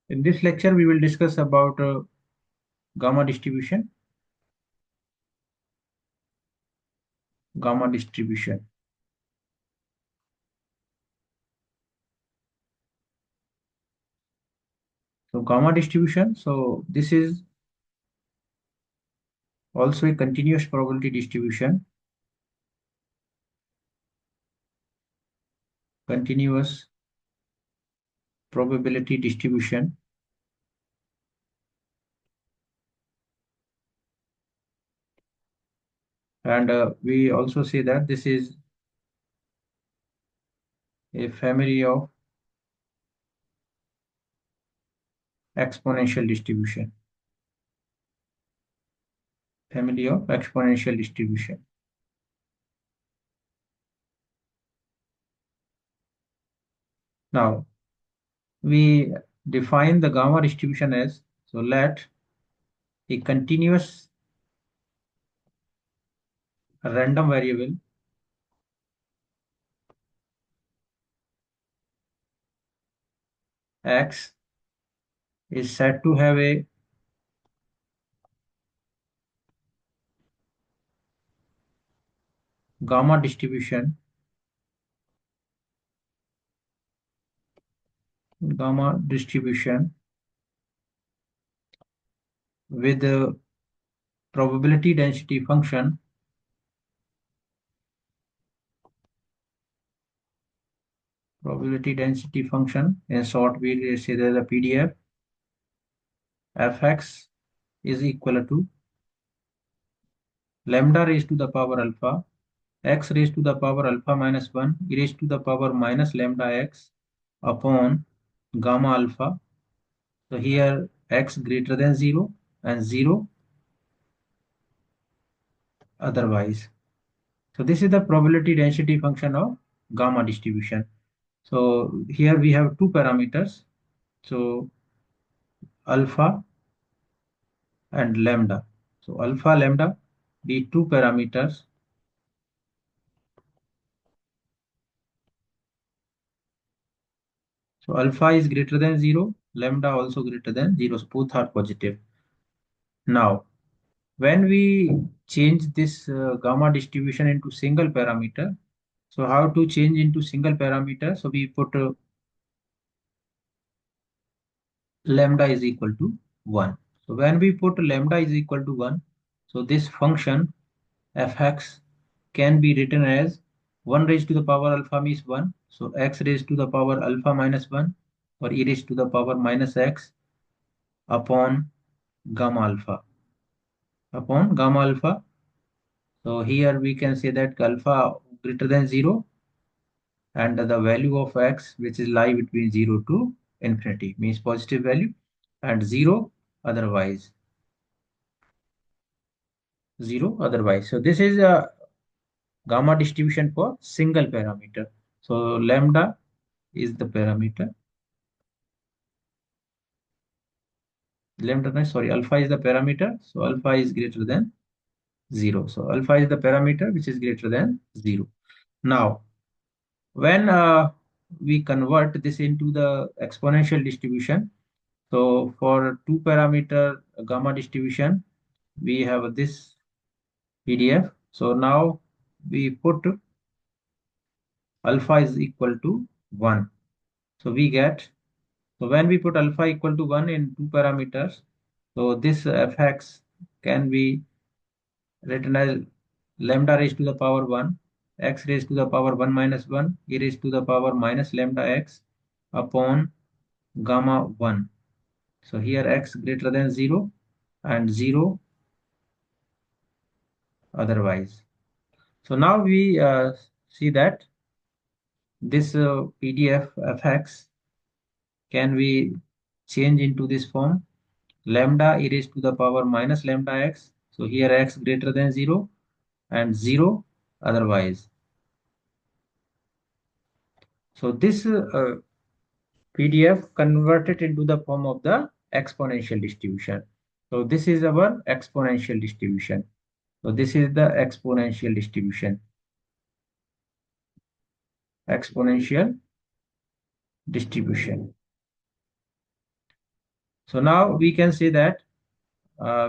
In this lecture, we will discuss about gamma distribution. Gamma distribution. So gamma distribution. So this is also a continuous probability distribution. Continuous probability distribution. And we also say that this is a family of exponential distribution. Family of exponential distribution. Now, we define the gamma distribution as, so let a continuous random variable x is said to have a gamma distribution with the probability density function in short we say that the PDF fx is equal to lambda raised to the power alpha x raised to the power alpha minus 1 e raised to the power minus lambda x upon gamma alpha. So here x greater than 0 and 0 otherwise. So this is the probability density function of gamma distribution. So here we have two parameters. So alpha and lambda. So alpha, lambda, the two parameters. So alpha is greater than 0, lambda also greater than 0. So both are positive. Now, when we change this gamma distribution into single parameter, so how to change into single parameter? So we put lambda is equal to 1. So when we put lambda is equal to 1, so this function fx can be written as 1 raised to the power alpha means 1. So x raised to the power alpha minus 1 or e raised to the power minus x upon gamma alpha. Upon gamma alpha. So here we can say that alpha greater than 0 and the value of x which is lie between 0 to infinity means positive value and 0 otherwise. 0 otherwise. So this is a gamma distribution for single parameter. So lambda is the parameter. Lambda, no, sorry, alpha is the parameter. So alpha is greater than 0. So alpha is the parameter which is greater than 0. Now, when we convert this into the exponential distribution, so for two parameter gamma distribution, we have this PDF. So now we put alpha is equal to 1. So we get, so when we put alpha equal to 1 in two parameters, so this fx can be written as lambda raised to the power 1, x raised to the power 1 minus 1, e raised to the power minus lambda x upon gamma 1. So here x greater than 0 and 0 otherwise. So now we see that this PDF fx can be changed into this form lambda e raised to the power minus lambda x. So here x greater than 0 and 0 otherwise. So this PDF converted into the form of the exponential distribution. So this is our exponential distribution. So this is the exponential distribution. Exponential distribution. So now we can say that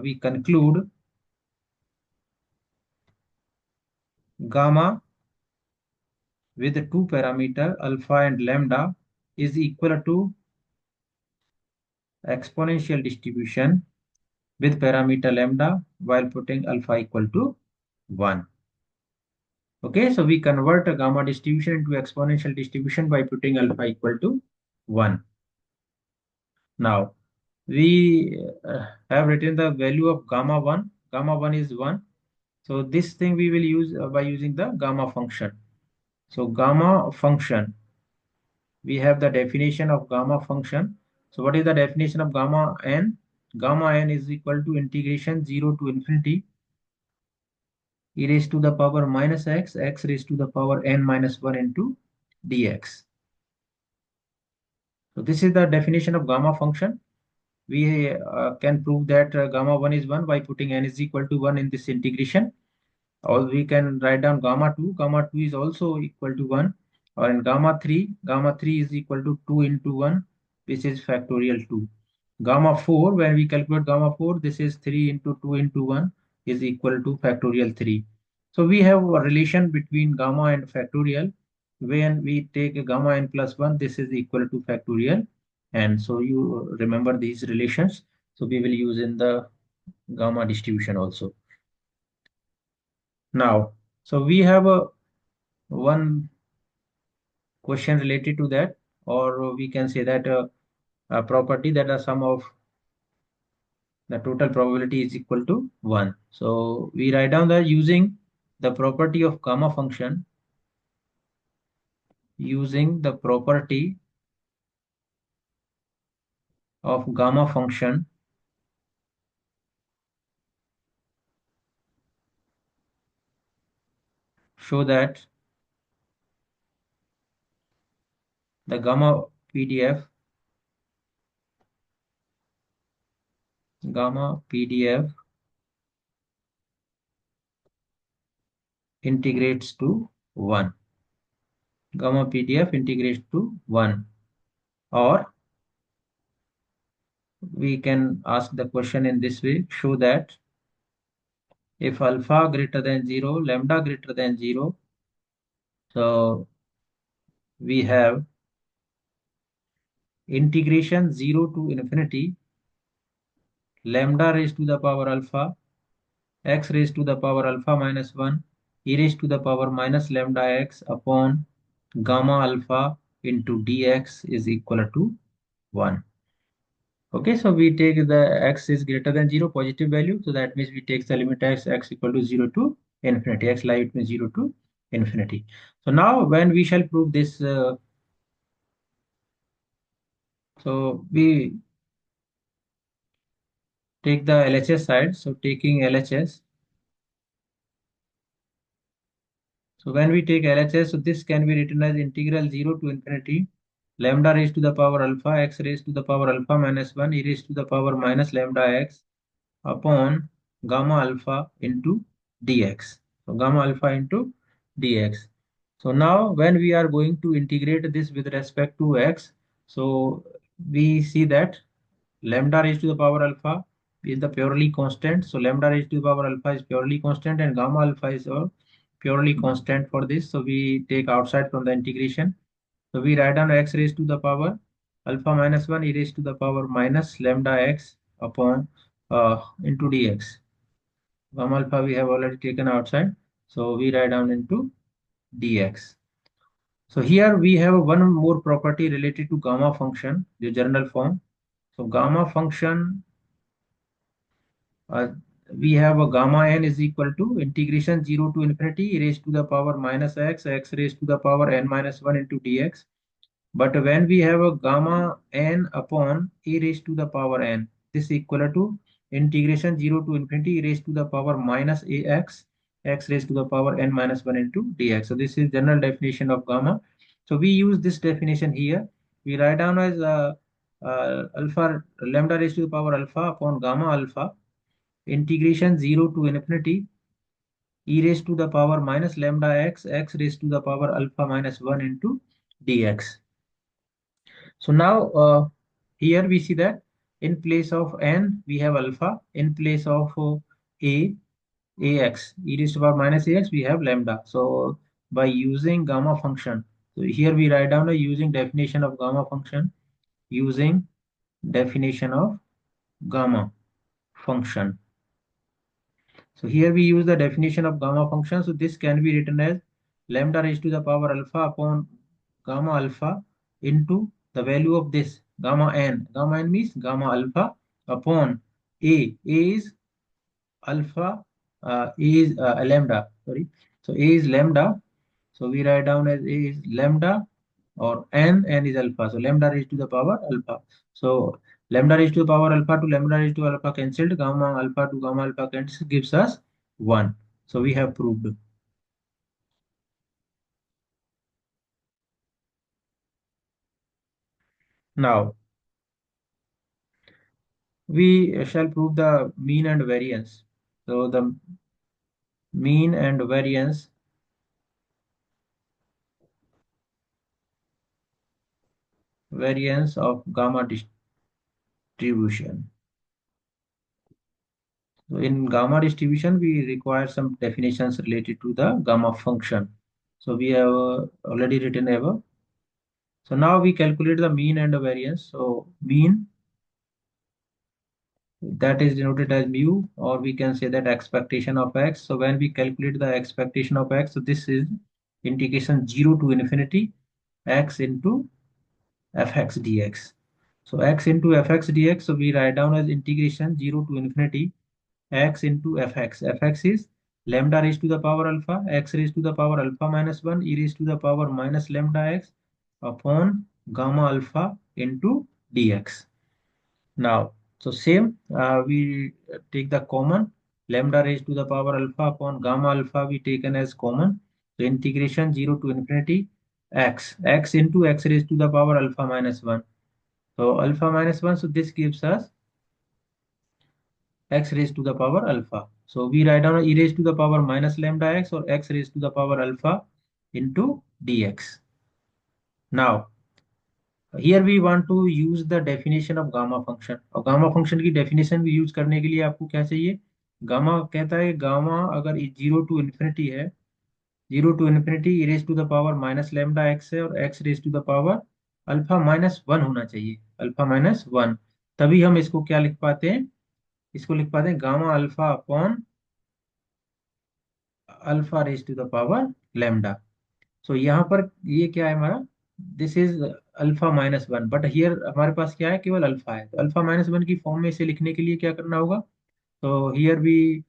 we conclude gamma with two parameter alpha and lambda is equal to exponential distribution with parameter lambda while putting alpha equal to 1. Okay, so we convert a gamma distribution into exponential distribution by putting alpha equal to 1. Now, we have written the value of gamma 1. Gamma 1 is 1. So this thing we will use by using the gamma function. So gamma function, we have the definition of gamma function. So what is the definition of gamma n? Gamma n is equal to integration 0 to infinity e raised to the power minus x, x raised to the power n minus 1 into dx. So this is the definition of gamma function. We can prove that gamma 1 is 1 by putting n is equal to 1 in this integration. Or we can write down gamma 2. Gamma 2 is also equal to 1. Or in gamma 3 is equal to 2 into 1, which is factorial 2. Gamma 4, when we calculate gamma 4, this is 3 into 2 into 1 is equal to factorial 3. So we have a relation between gamma and factorial. When we take a gamma n plus 1, this is equal to factorial. And so you remember these relations. So we will use in the gamma distribution also. Now, so we have a one question related to that, or we can say that a property that the sum of the total probability is equal to 1. So we write down that using the property of gamma function, using the property of gamma function, show that the gamma PDF integrates to 1. Gamma PDF integrates to 1. Or we can ask the question in this way, show that if alpha greater than 0, lambda greater than 0, so we have integration 0 to infinity lambda raised to the power alpha x raised to the power alpha minus 1 e raised to the power minus lambda x upon gamma alpha into dx is equal to 1. Okay, so we take the x is greater than 0 positive value. So that means we take the limit x equal to 0 to infinity. X lie between 0 to infinity. So now when we shall prove this, so we take the LHS side. So taking LHS. So when we take LHS, so this can be written as integral 0 to infinity lambda raised to the power alpha x raised to the power alpha minus 1 e raised to the power minus lambda x upon gamma alpha into dx. So gamma alpha into dx. So now when we are going to integrate this with respect to x, so we see that lambda raised to the power alpha is the purely constant. So lambda raised to the power alpha is purely constant and gamma alpha is purely constant for this. So we take outside from the integration. So we write down x raised to the power alpha minus 1 e raised to the power minus lambda x upon into dx. Gamma alpha we have already taken outside. So we write down into dx. So here we have one more property related to gamma function, the general form. So gamma function, uh, we have a gamma n is equal to integration 0 to infinity e raised to the power minus x, x raised to the power n minus 1 into dx. But when we have a gamma n upon e raised to the power n, this is equal to integration 0 to infinity e raised to the power minus ax, x raised to the power n minus 1 into dx. So this is general definition of gamma. So we use this definition here. We write down as alpha lambda raised to the power alpha upon gamma alpha integration 0 to infinity e raised to the power minus lambda x, x raised to the power alpha minus 1 into dx. So now here we see that in place of n we have alpha, in place of a ax, e raised to power minus ax, we have lambda. So by using gamma function, so here we write down using definition of gamma function, using definition of gamma function. So here we use the definition of gamma function. So this can be written as lambda raised to the power alpha upon gamma alpha into the value of this gamma n. Gamma n means gamma alpha upon a. A is alpha, A is lambda. Sorry. So A is lambda. So we write down as A is lambda or n is alpha. So lambda raised to the power alpha. So lambda raised to the power alpha to lambda raised to alpha cancelled. Gamma alpha to gamma alpha cancelled gives us 1. So we have proved. Now we shall prove the mean and variance. So the mean and variance of gamma distribution. So in gamma distribution, we require some definitions related to the gamma function. So we have already written above. So now we calculate the mean and the variance. So mean, that is denoted as mu, or we can say that expectation of x. So when we calculate the expectation of x, so this is integration 0 to infinity x into fx dx. So x into fx dx, so we write down as integration 0 to infinity x into fx. Fx is lambda raised to the power alpha, x raised to the power alpha minus 1, e raised to the power minus lambda x upon gamma alpha into dx. Now, so same, we take the common, lambda raised to the power alpha upon gamma alpha we taken as common. So integration 0 to infinity x into x raised to the power alpha minus 1. So alpha minus 1, so this gives us x raised to the power alpha. So we write down e raised to the power minus lambda x or x raised to the power alpha into dx. Now, here we want to use the definition of gamma function. और gamma function की definition भी use करने के लिए आपको क्या चाहिए? Gamma कहता है गामा अगर 0 टू इन्फिनिटी है, 0 to infinity e raised to the power minus lambda x है और x raised to the power alpha minus 1 होना चाहिए, अल्फा माइनस 1, तभी हम इसको क्या लिख पाते हैं? इसको लिख पाते हैं gamma alpha upon alpha raise to the power lambda. So यहाँ पर ये क्या है हमारा, this is alpha minus 1, but here हमारे पास क्या है, केवल अल्फा है. तो अल्फा माइनस 1 की फॉर्म में इसे लिखने के लिए क्या करना होगा? तो here we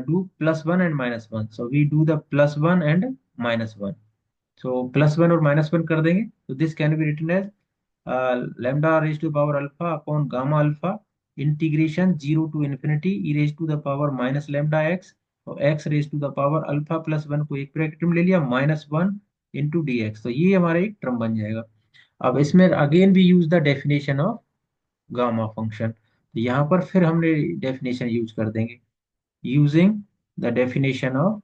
do plus 1 and minus 1. So we do the plus 1 and minus 1. So plus 1 और माइनस 1 कर देंगे, तो this can be written as lambda raised to the power alpha upon gamma alpha integration 0 to infinity e raised to the power minus lambda x और x raised to the power alpha plus 1 को एक bracket में ले लिया minus 1 into D x. तो ये हमारा एक टर्म बन जाएगा. अब इसमें अगेन भी use the definition of gamma function. तो यहाँ पर फिर हमने डेफिनेशन यूज कर देंगे using the definition of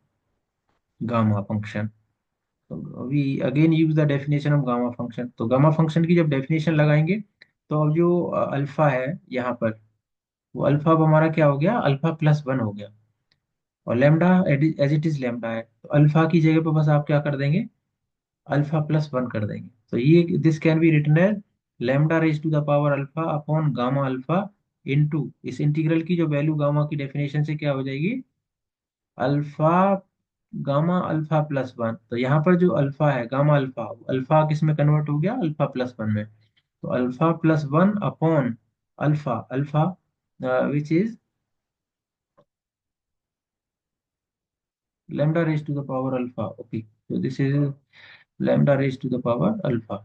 gamma function. तो we again use the definition of gamma function. तो गामा फंक्शन की जब डेफिनेशन लगाएंगे, तो अब जो अल्फा है यहाँ पर, वो अल्फा अब हमारा क्या हो गया, अल्फा प्लस 1 हो गया. और lambda as it is lambda है, तो अल्फा की जगह पर बस आप क्या कर देंगे, अल्फा प्लस 1 कर देंगे. तो ये this can be written as lambda raise to the power alpha upon gamma alpha into इस इंटीग्रल की जो वैल्यू गामा की डेफिनेशन से क्या हो जाएगी, अल्फा गामा अल्फा प्लस 1. तो यहाँ पर जो अल्फा है गामा अल्फा, अल्फा किस में कन्वर्ट हो गया, अल्फा प्लस 1 में. तो alpha plus 1 upon alpha, alpha which is lambda raised to the power alpha. Okay, so this is lambda raised to the power alpha,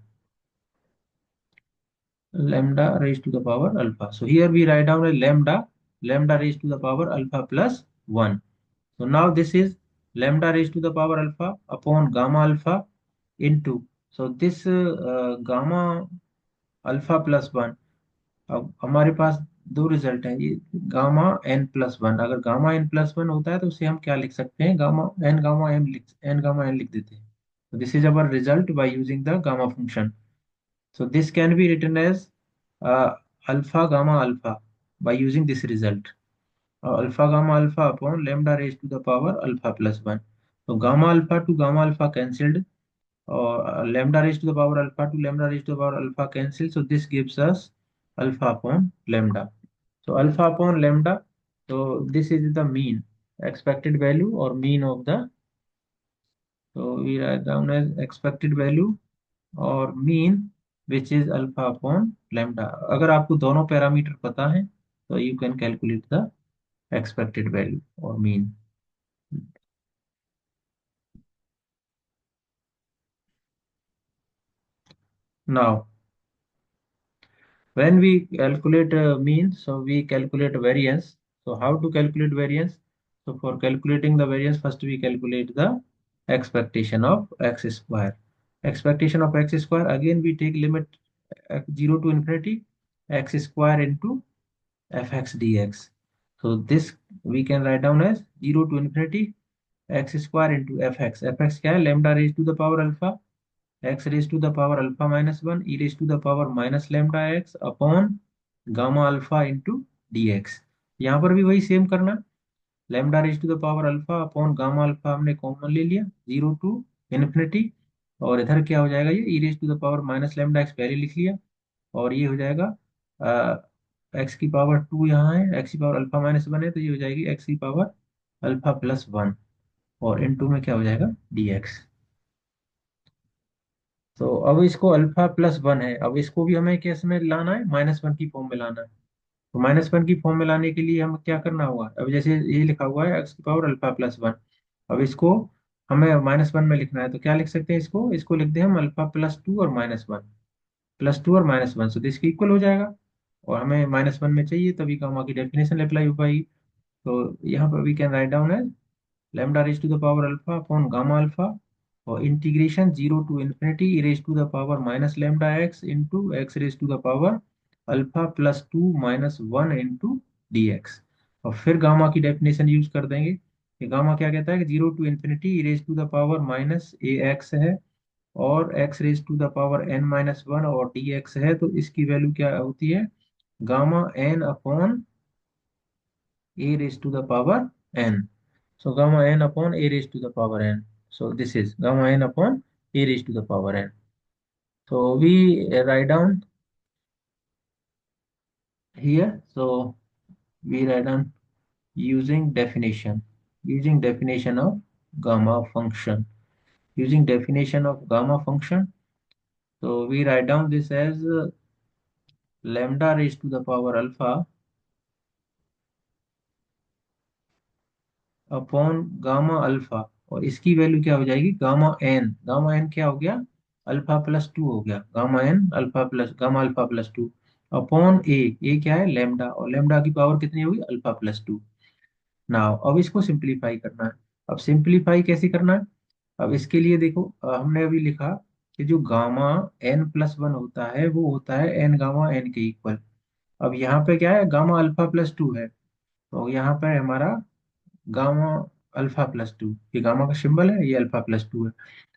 lambda raised to the power alpha. So here we write down a lambda raised to the power alpha plus 1. So now this is lambda raised to the power alpha upon gamma alpha into, so this gamma alpha plus 1. अब हमारे पास दो result है, ये gamma N plus 1. अगर gamma N plus 1 होता है तो उसे हम क्या लिख सकते हैं, गामा एन लिख देते हैं. So this is our result by using the gamma function. So this can be written as alpha gamma alpha by using this result. Alpha gamma alpha upon lambda raised to the power alpha plus 1. So gamma alpha to gamma alpha cancelled, or lambda raised to the power alpha to lambda raised to the power alpha cancelled. So this gives us alpha upon lambda. So alpha upon lambda. So this is the mean expected value or mean of the. So we write down as expected value और mean which is alpha upon lambda. अगर आपको दोनों parameter पता है तो you can calculate the expected value और mean. Now when we calculate mean, so we calculate variance. So how to calculate variance? So for calculating the variance, first we calculate the expectation of x square. Expectation of x square, again we take limit 0 to infinity x square into fx dx. So this we can write down as 0 to infinity x square into fx. fx क्या है? lambda raised to the power alpha x raised to the power alpha minus 1 e raised to the power minus lambda x upon gamma alpha into dx. यहाँ पर भी वही same करना. lambda raised to the power alpha upon gamma alpha हमने common ले लिया 0 to infinity. और इधर क्या हो जाएगा? ये e raised to the power minus lambda x पहले लिख लिया. और ये हो जाएगा एक्स की पावर 2 यहाँ है, एक्स की पावर अल्फा माइनस 1 है, तो ये हो जाएगी एक्स की पावर अल्फा प्लस 1. और इन टू में क्या हो जाएगा? dx. तो अब इसको अल्फा प्लस 1 है, अब इसको भी हमें कैसे में लाना है? माइनस 1 की फॉर्म में लाना है. तो माइनस 1 की फॉर्म में लाने के लिए हमें क्या करना होगा? अब जैसे ये लिखा हुआ है एक्स की पावर अल्फा प्लस 1. अब इसको हमें माइनस 1 में लिखना है, तो क्या लिख सकते हैं? इसको लिख दें हम अल्फा प्लस 2 और माइनस 1. प्लस 2 और माइनस 1, तो इसके इक्वल हो जाएगा. और हमें माइनस 1 में चाहिए, तभी गामा की डेफिनेशन अप्लाई हो पाएगी. तो यहाँ पर we can write down as lambda raised to the power alpha upon gamma alpha और integration 0 to infinity e raised to the power minus lambda x into x raised to the power alpha plus 2 minus 1 into dx. और फिर gamma की definition use कर देंगे. ये gamma क्या कहता है कि 0 to infinity e raised to the power minus ax है, और x raised to the power n minus 1 और dx है, तो इसकी वैल्यू क्या होती है? Gamma n upon a raised to the power n. So gamma n upon a raised to the power n. So this is gamma n upon a raised to the power n. So we write down here. So we write down using definition. Using definition of gamma function. Using definition of gamma function. So we write down this as lambda raised to the power alpha upon gamma alpha. और इसकी value क्या हो जाएगी? Gamma N. Gamma N क्या हो गया? Alpha plus 2 हो गया. Gamma n alpha plus gamma alpha plus 2 upon a क्या है? लेमडा. और लेमडा की पावर कितनी होगी? Alpha plus 2. नाउ अब इसको सिंप्लीफाई करना है. अब सिंप्लीफाई कैसे करना है? अब इसके लिए देखो, हमने अभी लिखा कि जो गामा एन प्लस 1 होता है वो होता है एन गामा एन के इक्वल. अब यहाँ पे क्या है? गामा अल्फा प्लस 2 है, तो यहाँ पे हमारा गामा अल्फा प्लस 2. ये गामा का सिंबल है, ये अल्फा प्लस 2 है.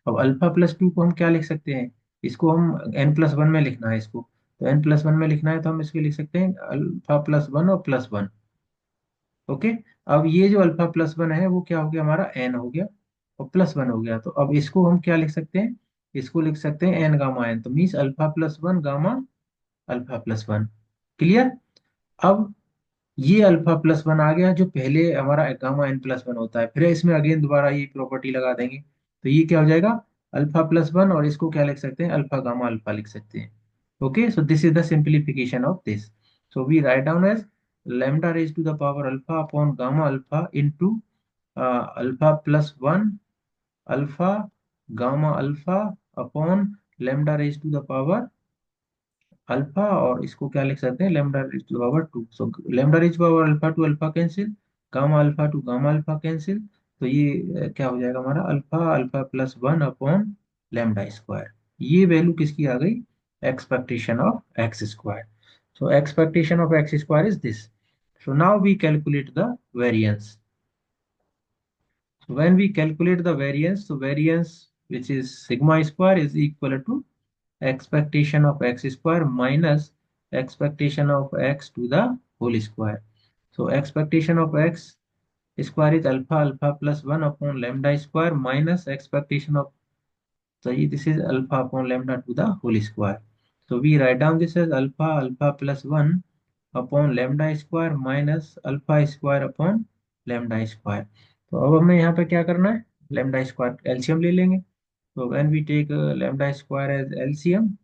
अब अल्फा प्लस 2 को हम क्या लिख सकते हैं? इसको हम एन प्लस 1 में लिखना है इसको. तो एन प्लस 1 में लिखना है तो हम इसको लिख सकते हैं अल्फा प्लस 1 और प्लस 1. ओके. अब ये जो अल्फा प्लस 1 है वो क्या हो गया? हमारा एन हो गया और प्लस 1 हो गया. तो अब इसको हम क्या लिख सकते हैं? इसको लिख सकते हैं एन गामा एन. तो means alpha plus 1 gamma alpha plus 1. Clear? अब ये अल्फा प्लस 1 आ गया जो पहले हमारा गामा एन प्लस 1 होता है, फिर इसमें अगेन दोबारा ये प्रॉपर्टी लगा देंगे, तो ये क्या हो जाएगा? अल्फा प्लस 1, और इसको क्या लिख सकते हैं? अल्फा गामा अल्फा लिख सकते हैं. Okay. So this is the simplification of this. So we write down as lambda raised to the power alpha upon gamma alpha into alpha plus 1 alpha gamma alpha upon lambda raised to the power alpha. और इसको क्या लिख सकते हैं? Lambda raise to power 2. So lambda raise power alpha to alpha cancel, gamma alpha to gamma alpha cancel. तो ये क्या हो जाएगा हमारा? Alpha alpha plus 1 upon lambda square. ये वैल्यू किसकी आ गई? Expectation of X square. So expectation of X square is this. So now we calculate the variance. So when we calculate the variance, so variance which is sigma square is equal to expectation of x square minus expectation of x to the whole square. So expectation of x square is alpha plus 1 upon lambda square minus expectation of, so this is alpha upon lambda to the whole square. So we write down this as alpha plus 1 upon lambda square minus alpha square upon lambda square. तो अब हमें यहाँ पे क्या करना है, lambda square LCM ले लेंगे. So when we take lambda square as LCM,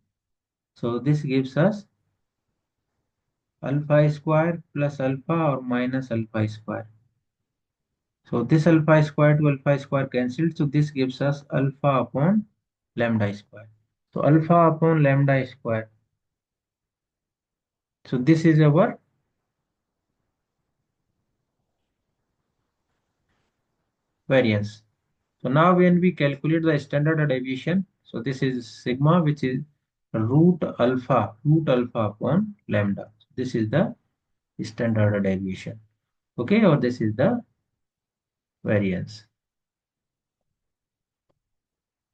so this gives us alpha square plus alpha or minus alpha square. So this alpha square to alpha square cancelled. So this gives us alpha upon lambda square. So alpha upon lambda square. So this is our variance. So now when we calculate the standard deviation, so this is sigma, which is root alpha upon lambda. This is the standard deviation. Okay, or this is the variance.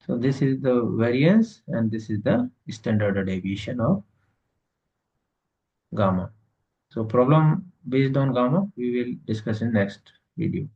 So this is the variance and this is the standard deviation of gamma. So problem based on gamma we will discuss in next video.